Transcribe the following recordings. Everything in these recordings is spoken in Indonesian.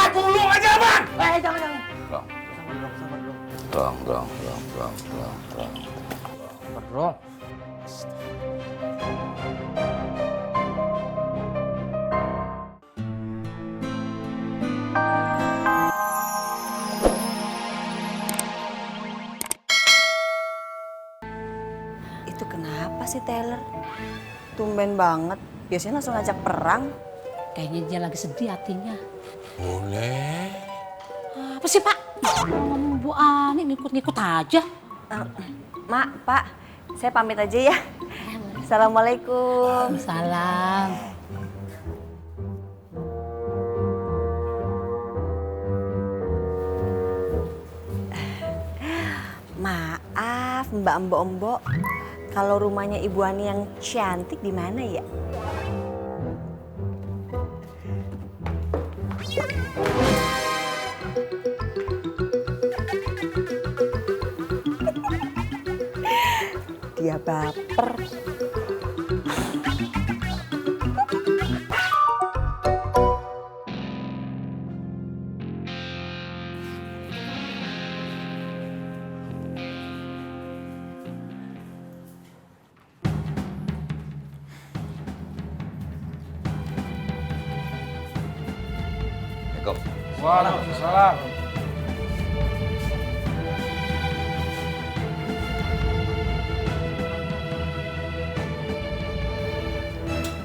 Gulung aja bang. Jangan. Dong. Bro. Itu kenapa sih Taylor? Tumben banget. Biasanya langsung ngajak perang. Kayaknya dia lagi sedih hatinya. Boleh. Apa sih Pak? Ngomong Bu Ani ngikut-ngikut aja. Mak, Pak, saya pamit aja ya. Assalamualaikum. Salam. Maaf Mbak-mbok, kalau rumahnya Ibu Ani yang cantik di mana ya? Dia baper. Waalaikumsalam.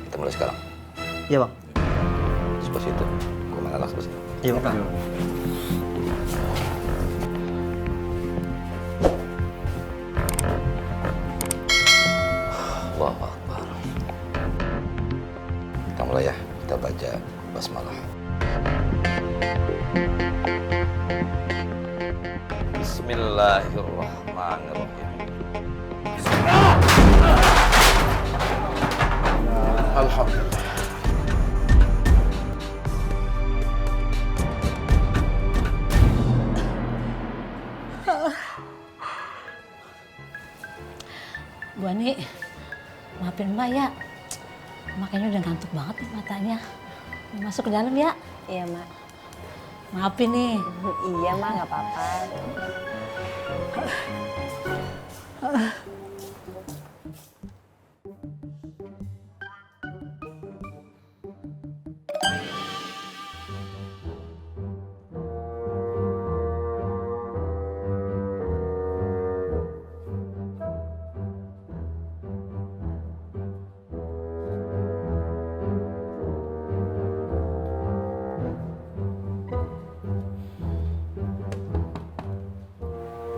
Kita mulai sekarang. Iya bang. Sebelah situ. Gua main anak sebelah situ. Iya bang. Allahu Akbar. Kita mulai ya. Kita baca basmalah. Bismillahirrahmanirrahim. Alhamdulillah. Bu Ani, maafin Mbak ya. Makanya udah ngantuk banget nih matanya. Mau masuk ke dalam ya? Iya, Mak. Maafin nih. Iya, Mak, nggak apa-apa.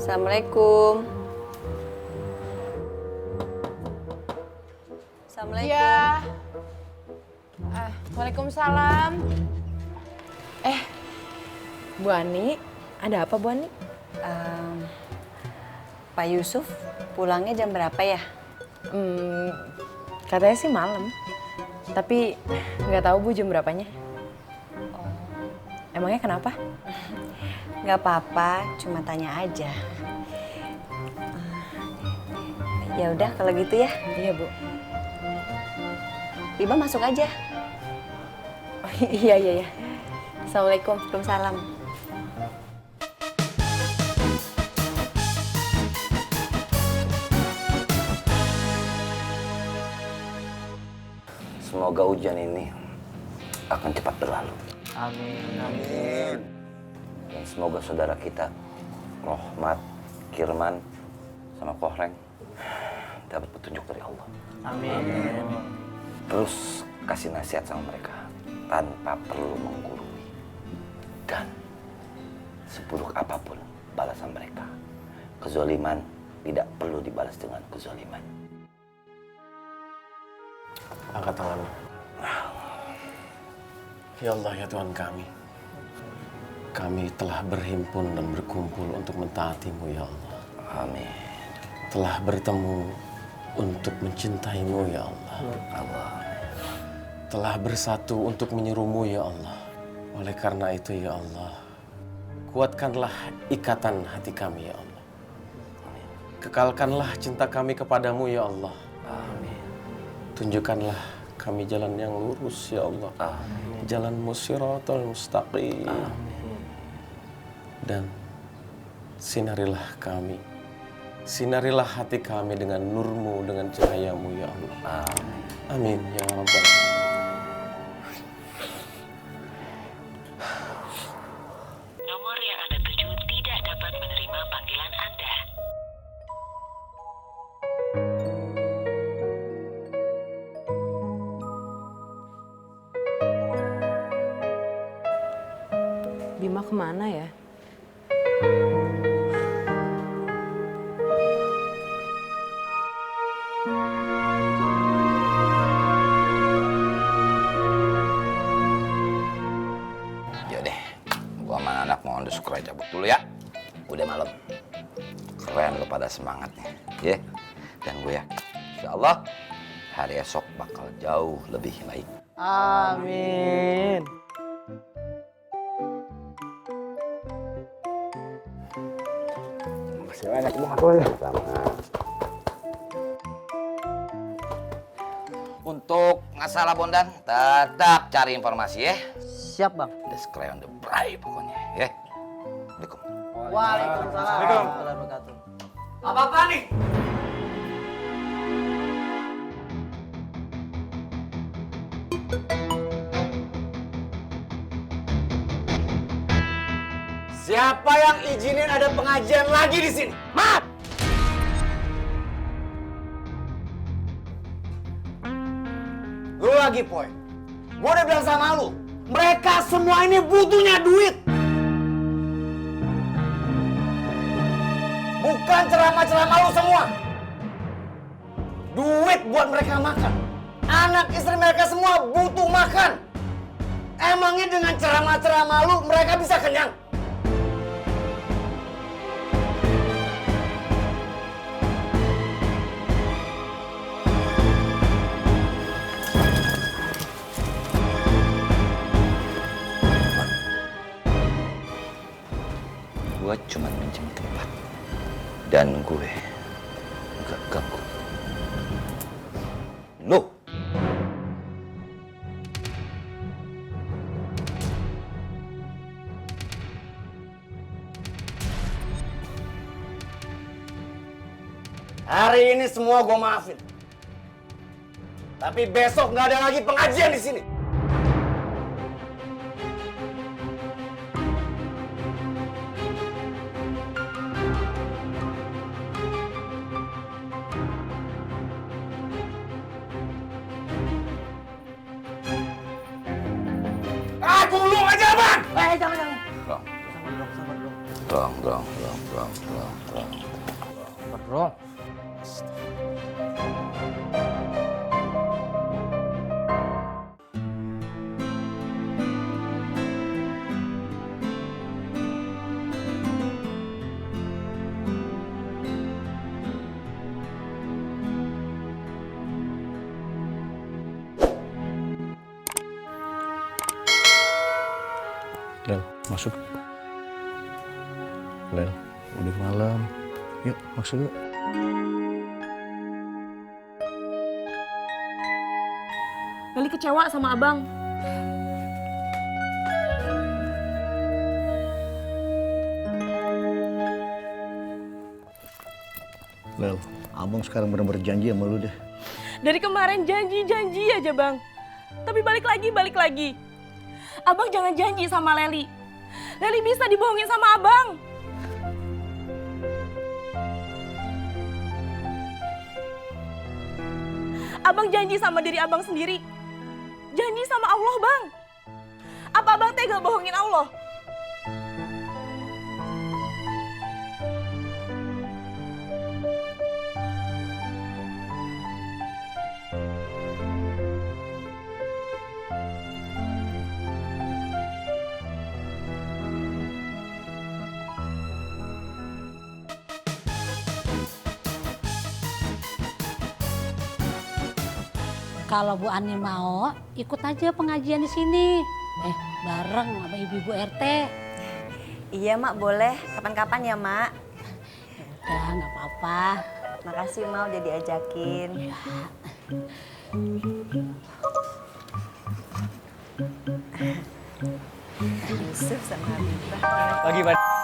Assalamualaikum. Assalamualaikum. Iya. Waalaikumsalam. Bu Ani, ada apa Bu Ani? Pak Yusuf pulangnya jam berapa ya? Katanya sih malam. Tapi nggak tahu Bu jam berapanya. Emangnya kenapa? Nggak apa-apa, cuma tanya aja. Ya udah kalau gitu ya. Iya Bu. Iba masuk aja. Oh, iya. Assalamualaikum. Waalaikumsalam. Semoga hujan ini akan cepat berlalu. Amin. Dan semoga saudara kita, Rohmat, Kirman, sama Kohreng, dapat petunjuk dari Allah. Amin. Terus kasih nasihat sama mereka tanpa perlu menggurui. Dan seburuk apapun balasan mereka, kezaliman tidak perlu dibalas dengan kezaliman. Angkat tanganmu. Ya Allah, ya Tuhan kami. Kami telah berhimpun dan berkumpul untuk mentaati-Mu, ya Allah. Amin. Telah bertemu untuk mencintai-Mu, ya Allah. Allah. Telah bersatu untuk menyeru-Mu, ya Allah. Oleh karena itu, ya Allah, kuatkanlah ikatan hati kami, ya Allah. Kekalkanlah cinta kami kepadamu, ya Allah. Amin. Tunjukkanlah kami jalan yang lurus ya Allah. Jalan Shiratal Mustaqim. Dan sinarilah kami. Sinarilah hati kami dengan nur-Mu, dengan cahaya-Mu ya Allah. Amin ya Rabbal alamin. Nomor yang Anda tuju tidak dapat menerima panggilan Anda. Bima kemana ya? Yaudah, gua sama anak mau underscore cabut dulu ya. Udah malam. Keren lo pada semangatnya, ya. Dan gue ya, insya Allah hari esok bakal jauh lebih baik. Amin. Masih banyak banget. Sama. Untuk masalah Bondan, tetap cari informasi ya. Siap, Bang. Describe on the bright pokoknya ya. Assalamualaikum. Waalaikumsalam warahmatullahi wabarakatuh. Apa-apa nih? Siapa yang izinin ada pengajian lagi di sini? Mat! Lu lagi, Poy. Gua udah bilang sama lu, mereka semua ini butuhnya duit. Bukan ceramah-ceramah lu semua. Duit buat mereka makan. Anak istri mereka semua butuh makan. Emangnya dengan ceramah-ceramah lu mereka bisa kenyang? Gue cuma minjem tempat. Dan gue gak ganggu. Lu! Hari ini semua gue maafin. Tapi besok nggak ada lagi pengajian di sini. Aku lu aja, Bang! Jangan. Dong, Sabar dong. dong, dong. Sabar dong. Lel, masuk. Lel, udah malam. Yuk, masuk yuk. Leli kecewa sama abang. Lel, abang sekarang bener-bener janji sama lu deh. Dari kemarin janji aja bang. Tapi balik lagi. Abang jangan janji sama Leli. Leli bisa dibohongin sama abang. Abang janji sama diri abang sendiri. Janji sama Allah bang. Apa abang tega bohongin Allah? Kalau Bu Ani mau, ikut aja pengajian di sini. Bareng sama ibu-ibu RT. Iya, Mak, boleh. Kapan-kapan ya, Mak. Udah, nggak apa-apa. Makasih, Mak, udah diajakin. Ya. Yusuf sama Habibah. Pagi, Pak.